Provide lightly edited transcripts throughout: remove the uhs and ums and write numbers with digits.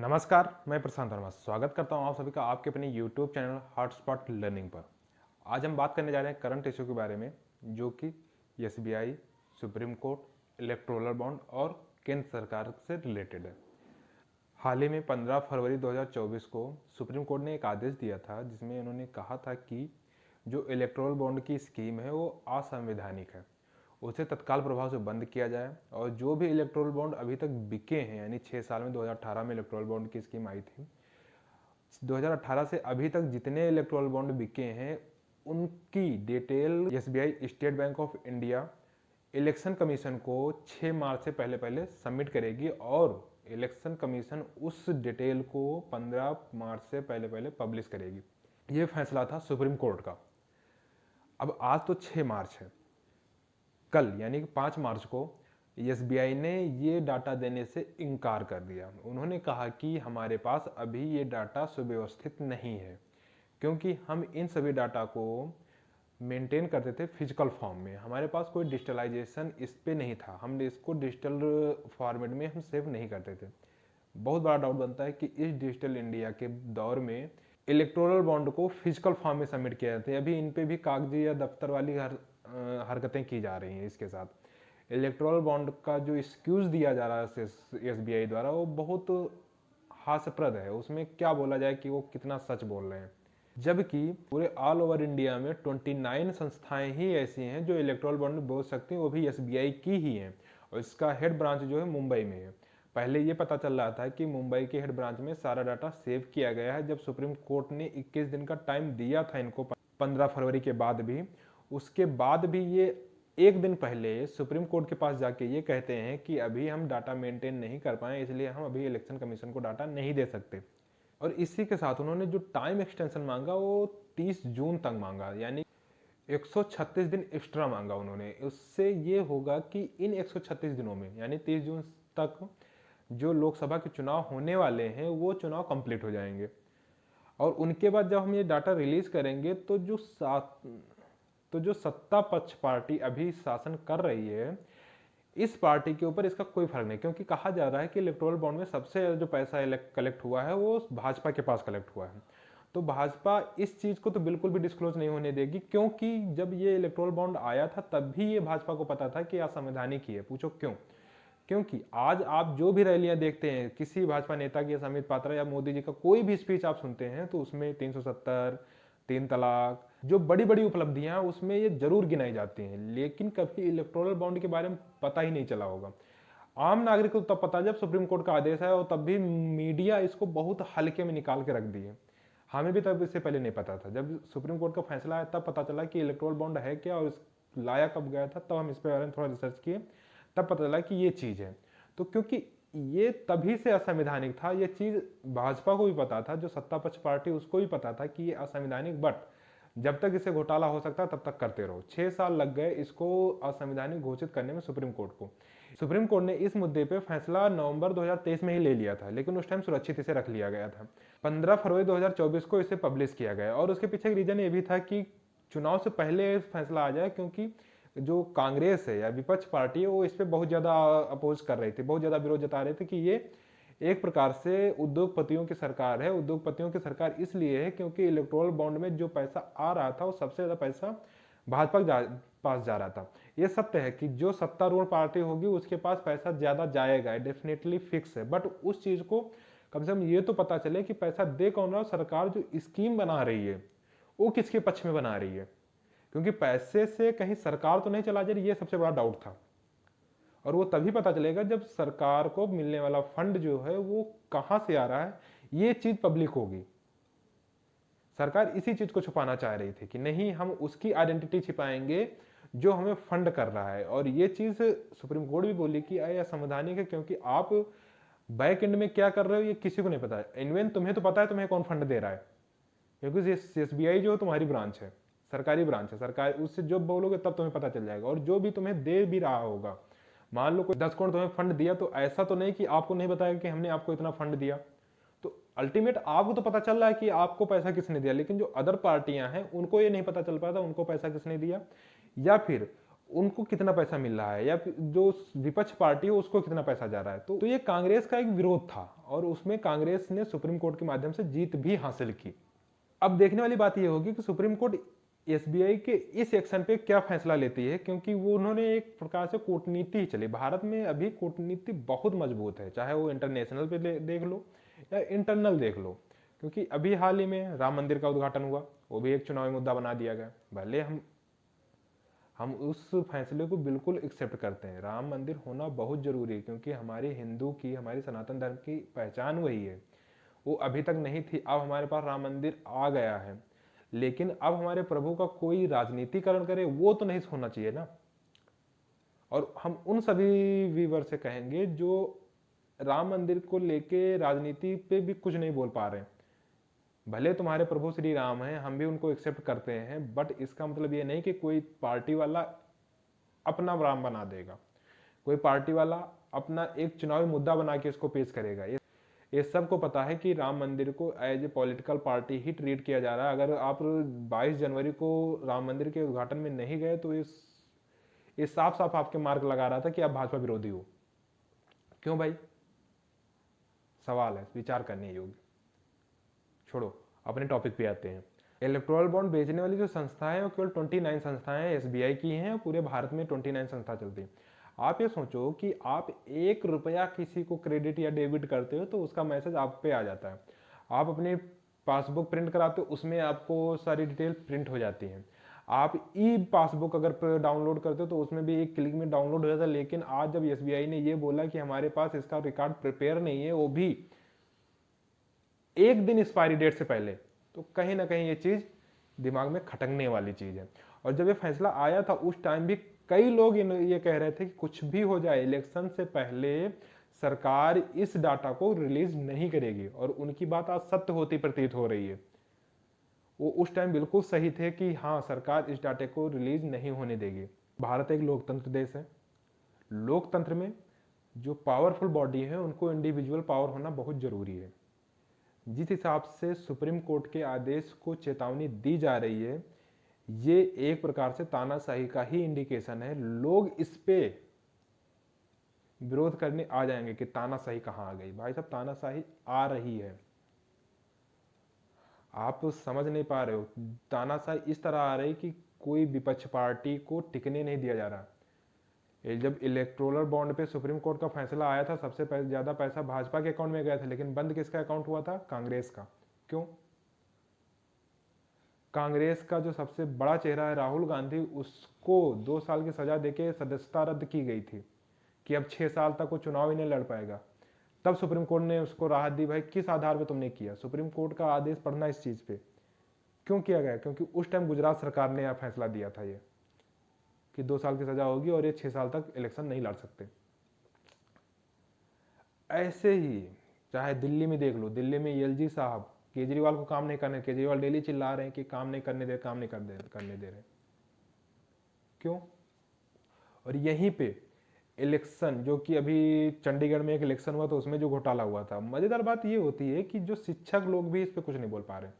नमस्कार, मैं प्रशांत वर्मा स्वागत करता हूं आप सभी का आपके अपने YouTube चैनल हॉटस्पॉट लर्निंग पर। आज हम बात करने जा रहे हैं करंट इशू के बारे में, जो कि SBI, supreme court, electoral bond और केंद्र सरकार से रिलेटेड है। हाल ही में 15 फरवरी 2024 को सुप्रीम कोर्ट ने एक आदेश दिया था, जिसमें उन्होंने कहा था कि जो इलेक्टोरल बॉन्ड की स्कीम है वो असंवैधानिक है, उसे तत्काल प्रभाव से बंद किया जाए। और जो भी इलेक्टोरल बॉन्ड अभी तक बिके हैं, यानी 6 साल में 2018 में इलेक्टोरल बॉन्ड की स्कीम आई थी, 2018 से अभी तक जितने इलेक्टोरल बॉन्ड बिके हैं उनकी detail SBI state bank of India election commission को 6 मार्च से पहले पहले सबमिट करेगी और इलेक्शन कमीशन उस डिटेल को 15 मार्च से पहले पहले पब्लिश करेगी। ये फैसला था सुप्रीम कोर्ट का। अब आज तो 6 मार्च है, कल यानी कि 5 मार्च को एसबीआई ने ये डाटा देने से इनकार कर दिया। उन्होंने कहा कि हमारे पास अभी ये डाटा सुव्यवस्थित नहीं है, क्योंकि हम इन सभी डाटा को मेंटेन करते थे फिजिकल फॉर्म में। हमारे पास कोई डिजिटलाइजेशन इस पे नहीं था, हमने इसको डिजिटल फॉर्मेट में हम सेव नहीं करते थे। बहुत बड़ा डाउट बनता है कि इस डिजिटल इंडिया के दौर में इलेक्टोरल बॉन्ड को फिजिकल फॉर्म में सबमिट किया जाता है। अभी इन पे भी कागजी या दफ्तर वाली हरकतें की जा रही हैं। इसके साथ इलेक्टोरल बॉन्ड का जो एक्सक्यूज दिया जा रहा है एसबीआई द्वारा, वो बहुत हास्यप्रद है। उसमें क्या बोला जाए कि वो कितना सच बोल रहे हैं, जबकि पूरे ऑल ओवर इंडिया में 29 संस्थाएं ही ऐसी हैं जो इलेक्टोरल बॉन्ड बोल सकती हैं, वो भी एसबीआई की ही हैं। और इसका हेड ब्रांच जो है मुंबई में है। पहले ये पता चल रहा था कि मुंबई के हेड ब्रांच में सारा डाटा सेव किया गया है। जब सुप्रीम कोर्ट ने 21 दिन का टाइम दिया था इनको 15 फरवरी के बाद भी, उसके बाद भी ये एक दिन पहले सुप्रीम कोर्ट के पास जाके ये कहते हैं कि अभी हम डाटा मेंटेन नहीं कर पाए, इसलिए हम अभी इलेक्शन कमीशन को डाटा नहीं दे सकते। और इसी के साथ उन्होंने जो टाइम एक्सटेंशन मांगा वो 30 जून तक मांगा, यानी 136 दिन एक्स्ट्रा मांगा उन्होंने। उससे ये होगा कि इन 136 दिनों में, यानी 30 जून तक जो लोकसभा के चुनाव होने वाले हैं वो चुनाव कंप्लीट हो जाएंगे। और उनके बाद जब हम ये डाटा रिलीज करेंगे तो जो सत्ता पक्ष पार्टी अभी शासन कर रही है, इस पार्टी के ऊपर इसका कोई फर्क नहीं, क्योंकि कहा जा रहा है कि इलेक्टोरल बॉन्ड में सबसे ज्यादा जो पैसा कलेक्ट हुआ है वो भाजपा के पास कलेक्ट हुआ है। तो भाजपा इस चीज को तो बिल्कुल भी डिस्क्लोज नहीं होने देगी, क्योंकि जब ये इलेक्टोरल बॉन्ड आया था तब भी ये भाजपा को पता था कि असंवैधानिक ही है। पूछो क्यों? क्योंकि आज आप जो भी रैलियां देखते हैं, किसी भाजपा नेता की, संबित पात्रा या मोदी जी का कोई भी स्पीच आप सुनते हैं, तो उसमें 370, 3 तलाक, जो बड़ी बड़ी उपलब्धियां उसमें ये जरूर गिनाई जाती हैं। लेकिन कभी इलेक्टोरल बॉन्ड के बारे में पता ही नहीं चला होगा। आम नागरिक को तब पता जब सुप्रीम कोर्ट का आदेश है, और तब भी मीडिया इसको बहुत हल्के में निकाल के रख दिए। हमें भी तब इससे पहले नहीं पता था। जब सुप्रीम कोर्ट का फैसला आया तब पता चला कि इलेक्टोरल बॉन्ड है क्या और लाया कब गया था। तब हम इस पर बारे में थोड़ा रिसर्च किए, तब पता चला कि ये चीज है। तो क्योंकि ये तभी से असंवैधानिक था, ये चीज भाजपा को भी पता था, जो सत्ता पक्ष पार्टी उसको भी पता था कि ये असंवैधानिक, बट जब तक इसे घोटाला हो सकता तब तक करते रहो। 6 साल लग गए इसको असंवैधानिक घोषित करने में सुप्रीम कोर्ट को। सुप्रीम कोर्ट ने इस मुद्दे पे फैसला नवंबर 2023 में ही ले लिया था, लेकिन उस टाइम सुरक्षित इसे रख लिया गया था। 15 फरवरी 2024 को इसे पब्लिश किया गया, और उसके पीछे रीजन ये भी था कि चुनाव से पहले फैसला आ जाए, क्योंकि जो कांग्रेस है या विपक्ष पार्टी है वो इस पर बहुत ज्यादा अपोज कर रही थी, बहुत ज्यादा विरोध जता रहे थे कि ये एक प्रकार से उद्योगपतियों की सरकार है। उद्योगपतियों की सरकार इसलिए है क्योंकि इलेक्टोरल बॉन्ड में जो पैसा आ रहा था वो सबसे ज्यादा पैसा भाजपा पास जा रहा था। ये सत्य है कि जो सत्तारूढ़ पार्टी होगी उसके पास पैसा ज्यादा जाएगा, डेफिनेटली फिक्स है। बट उस चीज को कम से कम ये तो पता चले कि पैसा दे कौन रहा है, सरकार जो स्कीम बना रही है वो किसके पक्ष में बना रही है। क्योंकि पैसे से कहीं सरकार तो नहीं चला जा रही, ये सबसे बड़ा डाउट था। और वो तभी पता चलेगा जब सरकार को मिलने वाला फंड जो है वो कहां से आ रहा है, ये चीज पब्लिक होगी। सरकार इसी चीज को छुपाना चाह रही थी कि नहीं, हम उसकी आइडेंटिटी छिपाएंगे जो हमें फंड कर रहा है। और ये चीज सुप्रीम कोर्ट भी बोली कि असंवैधानिक है, क्योंकि आप बैक एंड में क्या कर रहे हो ये किसी को नहीं पता है। इनवेन तुम्हें तो पता है तुम्हें कौन फंड दे रहा है, क्योंकि एसबीआई जो तुम्हारी ब्रांच है, सरकारी ब्रांच है, सरकार उससे जब बोलोगे तब तुम्हें पता चल जाएगा। और जो भी तुम्हें दे भी रहा होगा, मान लो कोई 10 करोड़ तुम्हें फंड दिया, तो ऐसा तो नहीं कि आपको नहीं बताएगा कि हमने आपको इतना फंड दिया। तो अल्टीमेट आपको तो पता चल रहा है कि आपको पैसा किसने दिया, लेकिन जो अदर पार्टियां हैं उनको ये नहीं पता चल पाता उनको पैसा किसने दिया। या फिर उनको कितना पैसा मिल रहा है, या जो विपक्ष पार्टी है उसको कितना पैसा जा रहा है। तो ये कांग्रेस का एक विरोध था, और उसमें कांग्रेस ने सुप्रीम कोर्ट के माध्यम से जीत भी हासिल की। अब देखने वाली बात यह होगी कि सुप्रीम कोर्ट एसबीआई के इस एक्शन पे क्या फैसला लेती है, क्योंकि वो उन्होंने एक प्रकार से कूटनीति ही चली। भारत में अभी कूटनीति बहुत मजबूत है, चाहे वो इंटरनेशनल पे देख लो या इंटरनल देख लो। क्योंकि अभी हाल ही में राम मंदिर का उद्घाटन हुआ, वो भी एक चुनावी मुद्दा बना दिया गया। भले हम उस फैसले को बिल्कुल एक्सेप्ट करते हैं, राम मंदिर होना बहुत जरूरी है, क्योंकि हमारी हिंदू की, हमारी सनातन धर्म की पहचान वही है। वो अभी तक नहीं थी, अब हमारे पास राम मंदिर आ गया है। लेकिन अब हमारे प्रभु का कोई राजनीतिकरण करे, वो तो नहीं होना चाहिए ना। और हम उन सभी व्यूवर से कहेंगे जो राम मंदिर को लेके राजनीति पे भी कुछ नहीं बोल पा रहे हैं। भले तुम्हारे प्रभु श्री राम हैं, हम भी उनको एक्सेप्ट करते हैं, बट इसका मतलब ये नहीं कि कोई पार्टी वाला अपना राम बना देगा, कोई पार्टी वाला अपना एक चुनावी मुद्दा बना के इसको पेश करेगा। ये सबको पता है कि राम मंदिर को एज ए पॉलिटिकल पार्टी ही ट्रीट किया जा रहा है। अगर आप 22 जनवरी को राम मंदिर के उद्घाटन में नहीं गए तो ये साफ साफ आपके मार्क लगा रहा था कि आप भाजपा विरोधी हो। क्यों भाई? सवाल है, विचार करने योग्य। छोड़ो, अपने टॉपिक पे आते हैं। इलेक्टोरल बॉन्ड बेचने वाली जो संस्थाएं हैं वो केवल 29 संस्थाएं एसबीआई की हैं, पूरे भारत में 29 संस्था चलती हैं। आप ये सोचो कि आप 1 रुपया किसी को क्रेडिट या डेबिट करते हो तो उसका मैसेज आप पे आ जाता है। आप अपनी पासबुक प्रिंट कराते हो, उसमें आपको सारी डिटेल प्रिंट हो जाती हैं। आप ई पासबुक अगर डाउनलोड करते हो तो उसमें भी एक क्लिक में डाउनलोड हो जाता है। लेकिन आज जब एसबीआई ने ये बोला कि हमारे पास इसका रिकॉर्ड प्रिपेयर नहीं है, वो भी एक दिन एक्सपायरी डेट से पहले, तो कहीं ना कहीं ये चीज दिमाग में खटकने वाली चीज है। और जब ये फैसला आया था उस टाइम भी कई लोग ये कह रहे थे कि कुछ भी हो जाए, इलेक्शन से पहले सरकार इस डाटा को रिलीज नहीं करेगी, और उनकी बात आज सत्य होती प्रतीत हो रही है। वो उस टाइम बिल्कुल सही थे कि हाँ, सरकार इस डाटे को रिलीज नहीं होने देगी। भारत एक लोकतंत्र देश है। लोकतंत्र में जो पावरफुल बॉडी है उनको इंडिविजुअल पावर होना बहुत जरूरी है। जिस हिसाब से सुप्रीम कोर्ट के आदेश को चेतावनी दी जा रही है, ये एक प्रकार से तानाशाही का ही इंडिकेशन है। लोग इस पे विरोध करने आ जाएंगे कि तानाशाही कहां आ गई। भाई साहब, तानाशाही आ रही है, आप समझ नहीं पा रहे हो। तानाशाही इस तरह आ रही कि कोई विपक्ष पार्टी को टिकने नहीं दिया जा रहा। जब इलेक्टोरल बॉन्ड पे सुप्रीम कोर्ट का फैसला आया था, सबसे ज्यादा पैसा भाजपा के अकाउंट में गया था, लेकिन बंद किसका अकाउंट हुआ था? कांग्रेस का। क्यों? कांग्रेस का जो सबसे बड़ा चेहरा है राहुल गांधी, उसको 2 साल की सजा देके सदस्यता रद्द की गई थी कि अब 6 साल तक वो चुनाव ही नहीं लड़ पाएगा। तब सुप्रीम कोर्ट ने उसको राहत दी। भाई, किस आधार पे तुमने किया? सुप्रीम कोर्ट का आदेश पढ़ना इस चीज पे क्यों किया गया? क्योंकि उस टाइम गुजरात सरकार ने यह फैसला दिया था ये कि 2 साल की सजा होगी और ये 6 साल तक इलेक्शन नहीं लड़ सकते। ऐसे ही चाहे दिल्ली में देख लो, दिल्ली में एलजी साहब केजरीवाल को काम नहीं करने, केजरीवाल डेली चिल्ला रहे हैं कि काम नहीं करने दे, काम नहीं करने दे रहे। क्यों? और यहीं पे इलेक्शन, जो कि अभी चंडीगढ़ में एक इलेक्शन हुआ तो उसमें जो घोटाला हुआ था, मजेदार बात ये होती है कि जो शिक्षक लोग भी इस पे कुछ नहीं बोल पा रहे।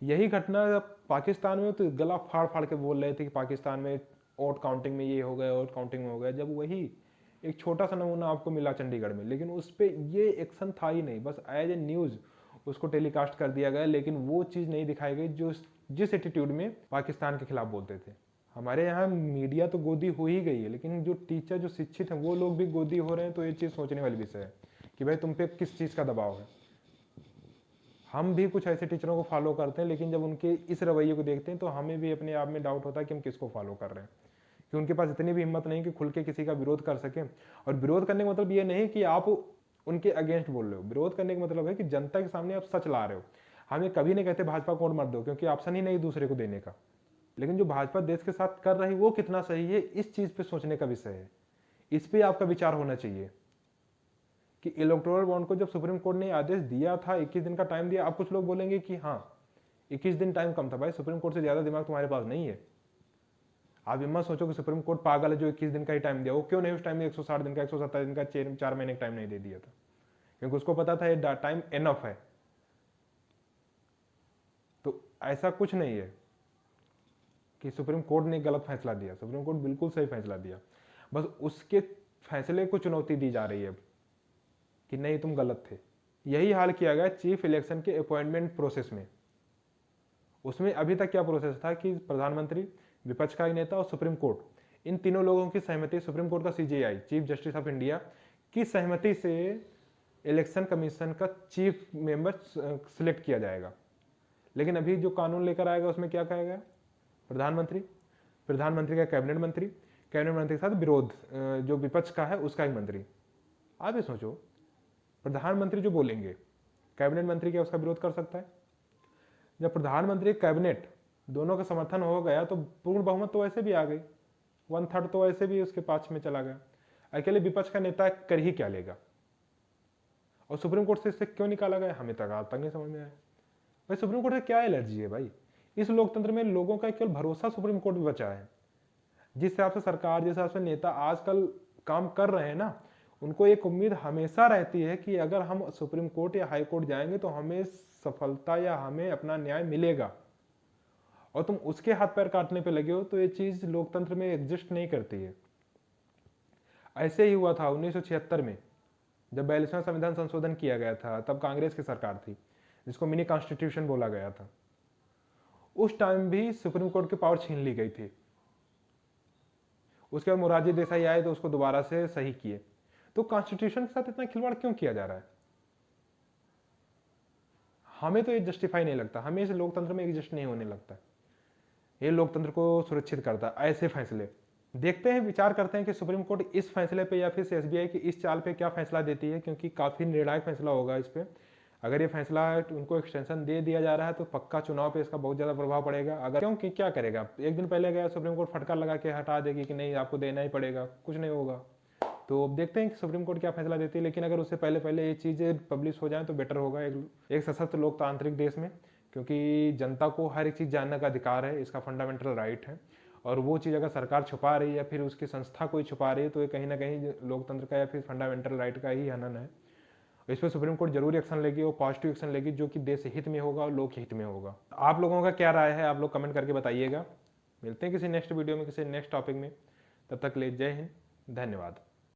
यही घटना पाकिस्तान में तो गला फाड़ फाड़ के बोल रहे थे कि पाकिस्तान में वोट काउंटिंग में ये हो गया, वोट काउंटिंग में हो गया, जब वही एक छोटा सा नमूना आपको मिला चंडीगढ़ में। लेकिन उस पर ये एक्शन था ही नहीं, बस एज ए न्यूज उसको टेलीकास्ट कर दिया गया। लेकिन वो चीज़ नहीं दिखाई गई जो जिस एटीट्यूड में पाकिस्तान के खिलाफ बोलते थे। हमारे यहाँ मीडिया तो गोदी हो ही गई है, लेकिन जो टीचर, जो शिक्षित हैं, वो लोग भी गोदी हो रहे हैं। तो ये चीज़ सोचने वाली विषय है कि भाई तुम पे किस चीज़ का दबाव है। हम भी कुछ ऐसे टीचरों को फॉलो करते हैं, लेकिन जब उनके इस रवैये को देखते हैं तो हमें भी अपने आप में डाउट होता है कि हम किसको फॉलो कर रहे हैं, कि उनके पास इतनी भी हिम्मत नहीं कि खुल के किसी का विरोध कर सके। और विरोध करने का मतलब ये नहीं कि आप उनके अगेंस्ट बोल रहे हो। विरोध करने का मतलब है कि जनता के सामने आप सच ला रहे हो। हम ये कभी नहीं कहते भाजपा को वोट मत दो, क्योंकि ऑप्शन ही नहीं दूसरे को देने का। लेकिन जो भाजपा देश के साथ कर रही वो कितना सही है, इस चीज पे सोचने का विषय है। इस पे आपका विचार होना चाहिए कि इलेक्टोरल बॉन्ड को जब सुप्रीम कोर्ट ने आदेश दिया था, 21 दिन का टाइम दिया। अब कुछ लोग बोलेंगे कि हाँ 21 दिन टाइम कम था। भाई, सुप्रीम कोर्ट से ज्यादा दिमाग तुम्हारे पास नहीं है। आप ये मत सोचो कि सुप्रीम कोर्ट पागल है जो 21 दिन का ही टाइम दिया। वो क्यों नहीं उस टाइम में 160 दिन का, 170 दिन का, 4 महीने का टाइम नहीं दे दिया था? क्योंकि उसको पता था ये टाइम एनफ है। तो ऐसा कुछ नहीं है कि सुप्रीम कोर्ट ने गलत फैसला दिया, सुप्रीम कोर्ट बिल्कुल सही फैसला दिया, बस उसके फैसले को चुनौती दी जा रही है कि नहीं तुम गलत थे। यही हाल किया गया चीफ इलेक्शन के अपॉइंटमेंट प्रोसेस में। उसमें अभी तक क्या प्रोसेस था कि प्रधानमंत्री, विपक्ष का एक नेता और सुप्रीम कोर्ट, इन तीनों लोगों की सहमति, सुप्रीम कोर्ट का CJI, chief justice of India की सहमति से इलेक्शन कमीशन का चीफ मेंबर सिलेक्ट किया जाएगा। लेकिन अभी जो कानून लेकर आएगा उसमें क्या कहेगा, प्रधानमंत्री, प्रधानमंत्री का कैबिनेट मंत्री, कैबिनेट मंत्री के साथ विरोध जो विपक्ष का है उसका एक मंत्री। आप ये सोचो, प्रधानमंत्री जो बोलेंगे, कैबिनेट मंत्री क्या उसका विरोध कर सकता है? जब प्रधानमंत्री कैबिनेट दोनों का समर्थन हो गया तो पूर्ण बहुमत तो ऐसे भी आ गई, 1/3 तो ऐसे भी उसके पक्ष में चला गया। अकेले विपक्ष का नेता कर ही क्या लेगा? और सुप्रीम कोर्ट से इससे क्यों निकाला गया हमें तक आज तक नहीं समझ में आया। भाई सुप्रीम कोर्ट से क्या एलर्जी है भाई? इस लोकतंत्र में लोगों का केवल भरोसा सुप्रीम कोर्ट में बचा है। जिस हिसाब से सरकार, जिस हिसाब से नेता आजकल काम कर रहे हैं ना, उनको एक उम्मीद हमेशा रहती है कि अगर हम सुप्रीम कोर्ट या हाई कोर्ट जाएंगे तो हमें सफलता या हमें अपना न्याय मिलेगा, और तुम उसके हाथ पैर काटने पे लगे हो तो ये चीज लोकतंत्र में एग्जिस्ट नहीं करती है। ऐसे ही हुआ था 1976 में जब 42वां संविधान संशोधन किया गया था, तब कांग्रेस की सरकार थी जिसको मिनी कॉन्स्टिट्यूशन बोला गया था। उस टाइम भी सुप्रीम कोर्ट की पावर छीन ली गई थी। उसके बाद मोरारजी देसाई आए तो उसको दोबारा से सही किए। तो कॉन्स्टिट्यूशन के साथ इतना खिलवाड़ क्यों किया जा रहा है? हमें तो ये जस्टिफाई नहीं लगता, हमें इस लोकतंत्र में एग्जिस्ट नहीं होने लगता। ये लोकतंत्र को सुरक्षित करता है ऐसे फैसले। देखते हैं, विचार करते हैं कि सुप्रीम कोर्ट इस फैसले पे या फिर एसबीआई की इस चाल पे क्या फैसला देती है, क्योंकि काफी निर्णायक फैसला होगा इस पे। अगर ये फैसला उनको एक्सटेंशन दे दिया जा रहा है तो पक्का चुनाव पे इसका बहुत ज्यादा प्रभाव पड़ेगा। अगर क्योंकि क्या करेगा, एक दिन पहले गया सुप्रीम कोर्ट फटकार लगा के हटा देगी कि नहीं आपको देना ही पड़ेगा, कुछ नहीं होगा। तो अब देखते हैं कि सुप्रीम कोर्ट क्या फैसला देती है। लेकिन अगर उससे पहले पहले ये चीजें पब्लिश हो जाए तो बेटर होगा एक सशक्त लोकतांत्रिक देश में, क्योंकि जनता को हर एक चीज जानने का अधिकार है, इसका फंडामेंटल राइट है। और वो चीज़ अगर सरकार छुपा रही है या फिर उसकी संस्था कोई छुपा रही है तो ये कहीं ना कहीं लोकतंत्र का या फिर फंडामेंटल राइट का ही हनन है। इस पर सुप्रीम कोर्ट जरूर एक्शन लेगी और पॉजिटिव एक्शन लेगी जो कि देश हित में होगा और लोक हित में होगा। आप लोगों का क्या राय है, आप लोग कमेंट करके बताइएगा। मिलते हैं किसी नेक्स्ट वीडियो में, किसी नेक्स्ट टॉपिक में। तब तक ले जय हिंद, धन्यवाद।